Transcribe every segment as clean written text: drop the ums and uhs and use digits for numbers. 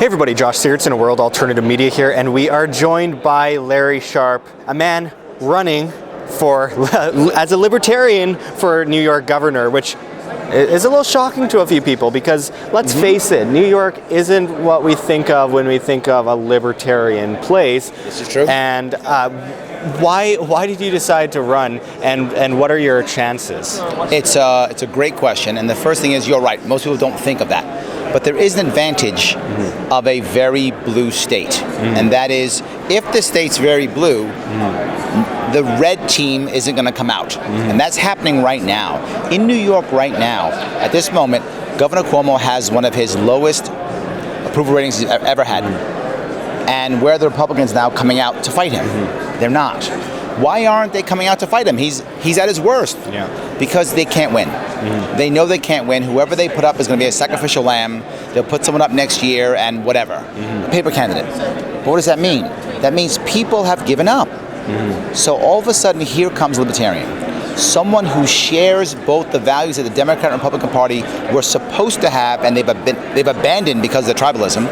Hey everybody, Josh Sigurdson of World Alternative Media here, and we are joined by Larry Sharpe, a man running for as a libertarian for New York governor, which is a little shocking to a few people because, let's face it, New York isn't what we think of when we think of a libertarian place. This is true. And why did you decide to run, and what are your chances? It's a great question, and the first thing is, you're right, most people don't think of that. But there is an advantage of a very blue state, and that is, if the state's very blue, the red team isn't going to come out. And that's happening right now. In New York right now, at this moment, Governor Cuomo has one of his lowest approval ratings he's ever had. And where are the Republicans now coming out to fight him? They're not. Why aren't they coming out to fight him? He's at his worst. Yeah. Because they can't win. They know they can't win. Whoever they put up is going to be a sacrificial lamb. They'll put someone up next year and whatever. A paper candidate. But what does that mean? That means people have given up. So all of a sudden, here comes libertarian. Someone who shares both the values that the Democrat and Republican Party were supposed to have, and they've abandoned because of the tribalism.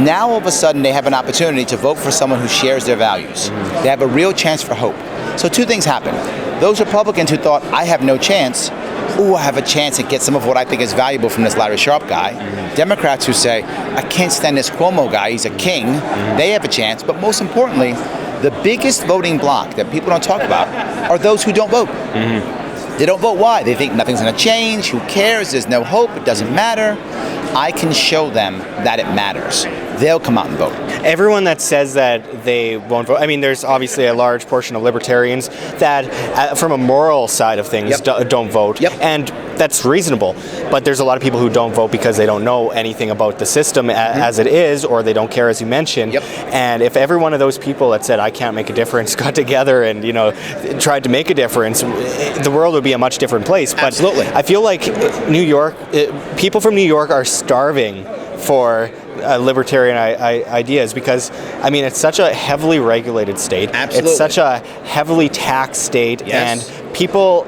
Now all of a sudden they have an opportunity to vote for someone who shares their values. They have a real chance for hope. So two things happen. Those Republicans who thought, I have no chance, I have a chance to get some of what I think is valuable from this Larry Sharpe guy. Democrats who say, I can't stand this Cuomo guy, he's a king, they have a chance. But most importantly, the biggest voting bloc that people don't talk about are those who don't vote. They don't vote. Why? They think nothing's going to change. Who cares? There's no hope. It doesn't matter. I can show them that it matters. They'll come out and vote. Everyone that says that they won't vote, I mean, there's obviously a large portion of libertarians that, from a moral side of things, don't vote. And that's reasonable. But there's a lot of people who don't vote because they don't know anything about the system as it is, or they don't care, as you mentioned. And if every one of those people that said, I can't make a difference, got together and, tried to make a difference, the world would be a much different place. But absolutely. I feel like New York, people from New York are starving for libertarian ideas because, I mean, it's such a heavily regulated state. Absolutely. It's such a heavily taxed state. Yes. And people,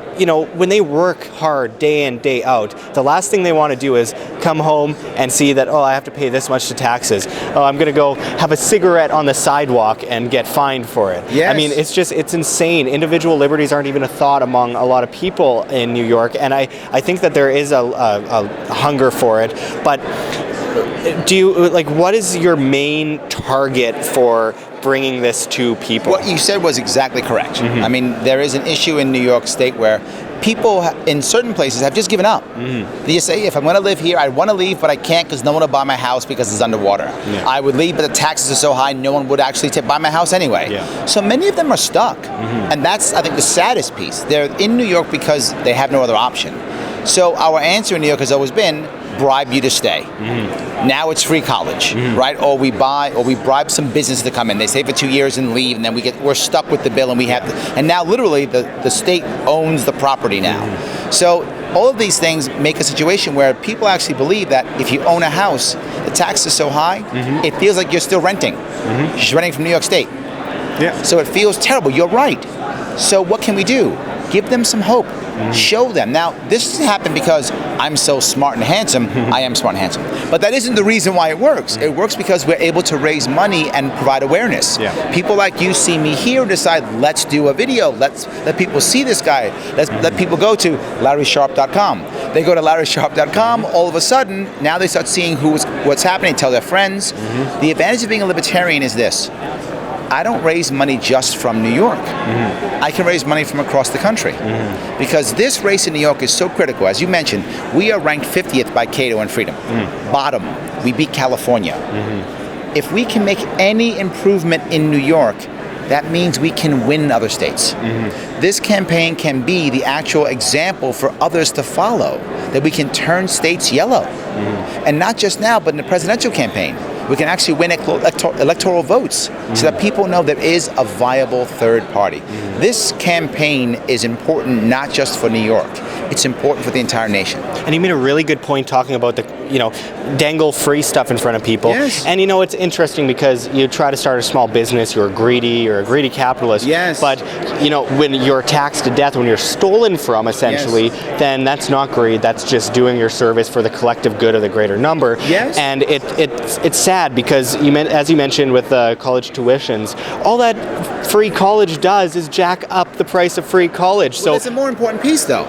when they work hard day in, day out, the last thing they want to do is come home and see that, I have to pay this much to taxes. I'm going to go have a cigarette on the sidewalk and get fined for it. Yes. I mean, it's insane. Individual liberties aren't even a thought among a lot of people in New York, and I think that there is a hunger for it. But what is your main target for bringing this to people? What you said was exactly correct. I mean, there is an issue in New York State where people in certain places have just given up. They say, if I'm going to live here, I want to leave, but I can't because no one will buy my house because it's underwater. I would leave, but the taxes are so high, no one would actually buy my house anyway. So many of them are stuck. And that's, I think, the saddest piece. They're in New York because they have no other option. So our answer in New York has always been, bribe you to stay. Now it's free college, right? Or we bribe some business to come in. They stay for 2 years and leave, and then we're stuck with the bill, and we have to, and now literally the state owns the property now. So all of these things make a situation where people actually believe that if you own a house, the tax is so high, it feels like you're still renting. You're just renting from New York State. So it feels terrible. You're right. So what can we do? Give them some hope. Show them. Now, this happened because I'm so smart and handsome. I am smart and handsome. But that isn't the reason why it works. It works because we're able to raise money and provide awareness. People like you see me here and decide, let's do a video. Let's let people see this guy. Let people go to LarrySharpe.com. They go to LarrySharpe.com. All of a sudden, now they start seeing what's happening, tell their friends. The advantage of being a libertarian is this. I don't raise money just from New York. I can raise money from across the country. Because this race in New York is so critical. As you mentioned, we are ranked 50th by Cato and Freedom. Bottom. We beat California. If we can make any improvement in New York, that means we can win other states. This campaign can be the actual example for others to follow, that we can turn states yellow. And not just now, but in the presidential campaign. We can actually win electoral votes so that people know there is a viable third party. This campaign is important not just for New York. It's important for the entire nation. And you made a really good point talking about the, dangle free stuff in front of people. Yes. And it's interesting because you try to start a small business, you're a greedy capitalist. Yes. But, when you're taxed to death, when you're stolen from, essentially, then that's not greed. That's just doing your service for the collective good of the greater number. Yes. And it's sad because, as you mentioned with college tuitions, all that free college does is jack up the price of free college. Well, there's a more important piece, though.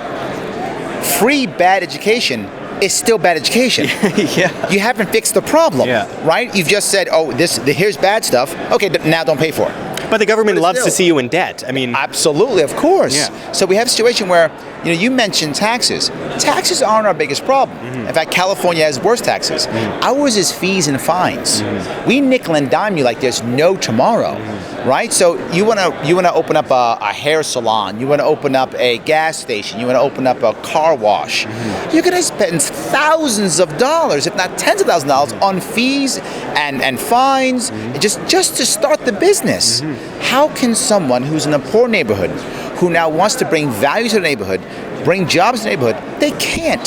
Free bad education is still bad education. Yeah. You haven't fixed the problem, right? You've just said, here's bad stuff. Okay, now don't pay for it. But the government loves to see you in debt. Absolutely, of course. Yeah. So we have a situation where, you mentioned taxes. Taxes aren't our biggest problem. In fact, California has worse taxes. Ours is fees and fines. We nickel and dime you like there's no tomorrow, right? So you want to open up a hair salon. You want to open up a gas station. You want to open up a car wash. You're going to spend thousands of dollars, if not tens of thousands of dollars, on fees and fines just to start the business. How can someone who's in a poor neighborhood, who now wants to bring value to the neighborhood, bring jobs to the neighborhood, they can't.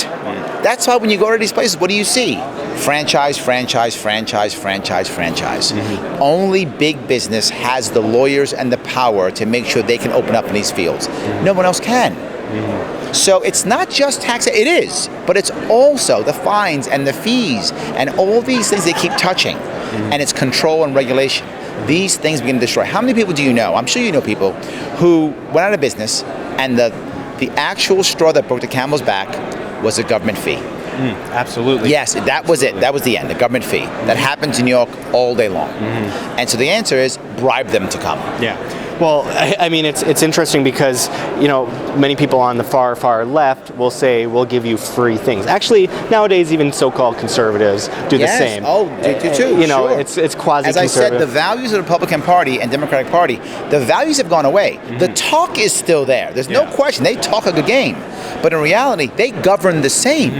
That's why when you go to these places, what do you see? Franchise, franchise, franchise, franchise, franchise. Only big business has the lawyers and the power to make sure they can open up in these fields. No one else can. So it's not just tax, it is, but it's also the fines and the fees and all these things they keep touching. And it's control and regulation. These things begin to destroy. How many people do you know? I'm sure you know people who went out of business and the actual straw that broke the camel's back was a government fee. Absolutely. Yes, that was it. That was the end, the government fee. That happens in New York all day long. And so the answer is bribe them to come. Yeah. Well, it's interesting because, many people on the far left will say, we'll give you free things. Actually, nowadays, even so-called conservatives do the same. Oh, do too. Sure. It's quasi-conservative. As I said, the values of the Republican Party and Democratic Party, the values have gone away. The talk is still there. There's no question. They talk a good game. But in reality, they govern the same.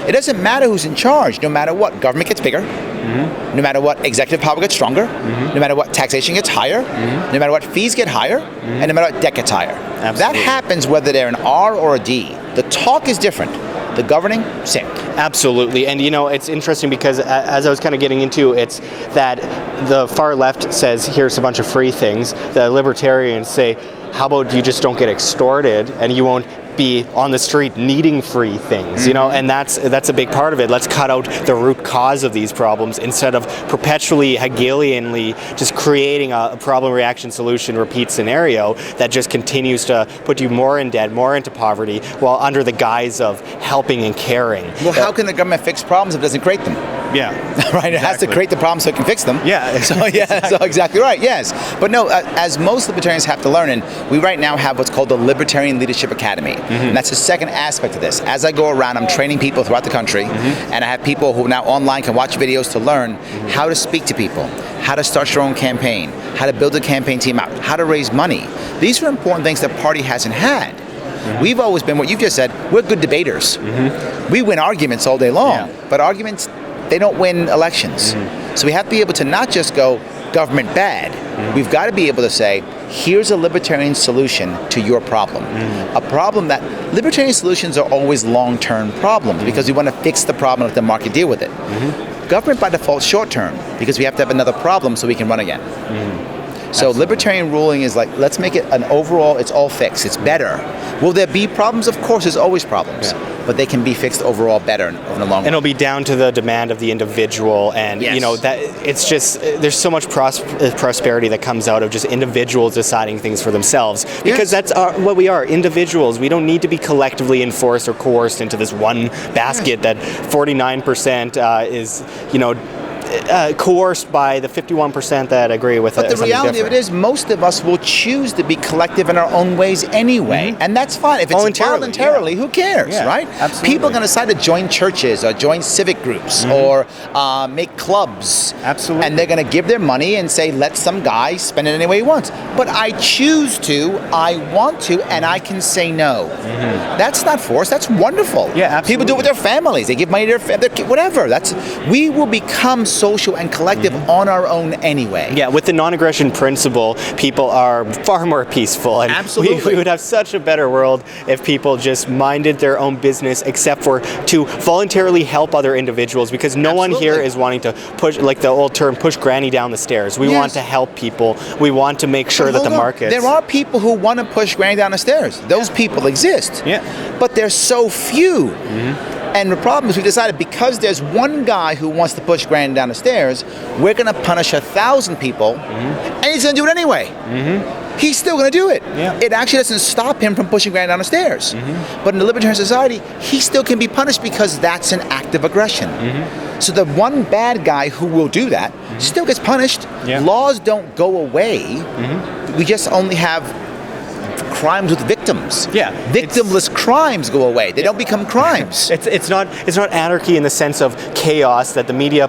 It doesn't matter who's in charge. No matter what, government gets bigger. No matter what, executive power gets stronger. No matter what, taxation gets higher. No matter what, fees get higher. And no matter what, debt gets higher. Absolutely. That happens whether they're an R or a D. The talk is different. The governing, same. Absolutely. And, it's interesting because as I was kind of getting into, it's that the far left says, here's a bunch of free things. The libertarians say, how about you just don't get extorted and you won't be on the street needing free things, and that's a big part of it. Let's cut out the root cause of these problems instead of perpetually Hegelianly just creating a problem reaction solution repeat scenario that just continues to put you more in debt, more into poverty, while under the guise of helping and caring. Well, how can the government fix problems if it doesn't create them? Yeah. Right, it has to create the problems so it can fix them. Yeah. So exactly right, yes. But no, as most libertarians have to learn, and we right now have what's called the Libertarian Leadership Academy. And that's the second aspect of this. As I go around, I'm training people throughout the country, and I have people who now online can watch videos to learn how to speak to people, how to start your own campaign, how to build a campaign team out, how to raise money. These are important things the party hasn't had. We've always been, what you've just said, we're good debaters. We win arguments all day long, but arguments, they don't win elections. So we have to be able to not just go government bad. We've got to be able to say, here's a libertarian solution to your problem. A problem that, libertarian solutions are always long-term problems because we want to fix the problem and let the market deal with it. Government by default short-term because we have to have another problem so we can run again. So absolutely. Libertarian ruling is like, let's make it an overall, it's all fixed, it's better. Will there be problems? Of course, there's always problems. But they can be fixed overall better in the long run. And it'll be down to the demand of the individual, and that it's just there's so much prosperity that comes out of just individuals deciding things for themselves because that's what we are, individuals. We don't need to be collectively enforced or coerced into this one basket that 49% is coerced by the 51% that agree with it. But the reality of it is, most of us will choose to be collective in our own ways anyway, and that's fine. If it's voluntarily, who cares, right? Absolutely. People are going to decide to join churches or join civic groups or make clubs. Absolutely. And they're going to give their money and say, let some guy spend it any way he wants. But I choose to, I want to, and I can say no. That's not forced. That's wonderful. Yeah, absolutely. People do it with their families. They give money to their whatever. We will become social and collective on our own anyway. Yeah, with the non-aggression principle, people are far more peaceful. And Absolutely. we would have such a better world if people just minded their own business, except for to voluntarily help other individuals, because no one here is wanting to push, like the old term, push granny down the stairs. We want to help people. We want to make sure that the market... There are people who want to push granny down the stairs. Those people exist. Yeah. But there's so few. And the problem is we decided because there's one guy who wants to push granny down the stairs, we're going to punish 1,000 people, and he's going to do it anyway. He's still going to do it. Yeah. It actually doesn't stop him from pushing granny down the stairs. But in the libertarian society, he still can be punished because that's an act of aggression. So the one bad guy who will do that still gets punished. Yeah. Laws don't go away. We just only have crimes with victims. Yeah, Victimless crimes go away. They don't become crimes. It's not anarchy in the sense of chaos that the media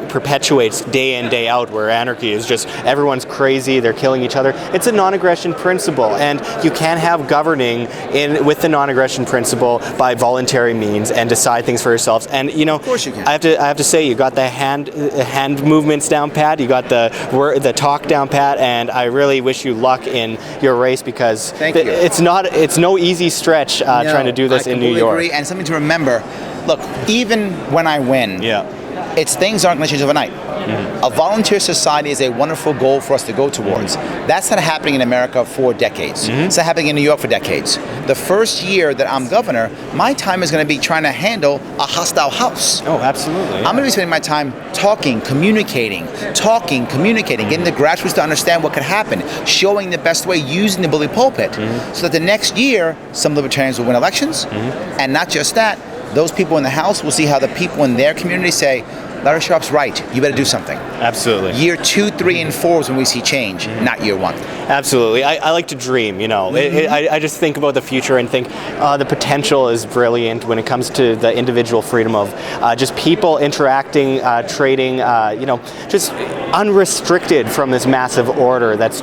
perpetuates day in, day out, where anarchy is just everyone's crazy, they're killing each other. It's a non-aggression principle, and you can have governing with the non-aggression principle by voluntary means and decide things for yourselves. And of course you can. I have to say, you got the hand movements down pat, you got the talk down pat, and I really wish you luck in your race, because it's no easy stretch trying to do this in New York. Agree. And something to remember, look, even when I win, it's things aren't going to change overnight. A volunteer society is a wonderful goal for us to go towards. That's not happening in America for decades. It's not happening in New York for decades. The first year that I'm governor, my time is going to be trying to handle a hostile house. Oh, absolutely. I'm going to be spending my time talking, communicating, getting the grassroots to understand what could happen, showing the best way, using the bully pulpit, so that the next year, some libertarians will win elections, and not just that, those people in the House will see how the people in their community say, Larry Sharpe's right, you better do something. Absolutely. Year 2, 3, and 4 is when we see change, not year 1. Absolutely. I like to dream, I just think about the future and think the potential is brilliant when it comes to the individual freedom of just people interacting, trading, just unrestricted from this massive order that's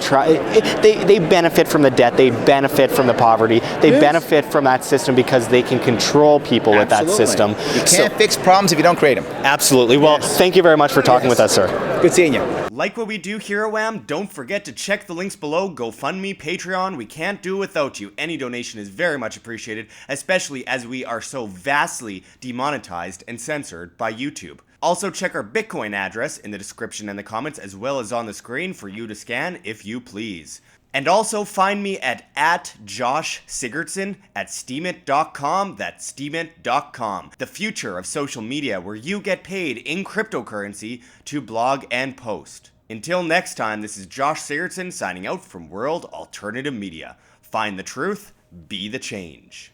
they benefit from the debt, they benefit from the poverty, they benefit from that system because they can control people with that system. You can't fix problems if you don't create them. Absolutely. Well, thank you very much for talking with us, sir. Good seeing you. Like what we do here at WHAM? Don't forget to check the links below. GoFundMe, Patreon. We can't do it without you. Any donation is very much appreciated, especially as we are so vastly demonetized and censored by YouTube. Also, check our Bitcoin address in the description and the comments, as well as on the screen for you to scan if you please. And also find me at Josh Sigurdson at steemit.com. That's steemit.com. The future of social media, where you get paid in cryptocurrency to blog and post. Until next time, this is Josh Sigurdson signing out from World Alternative Media. Find the truth, be the change.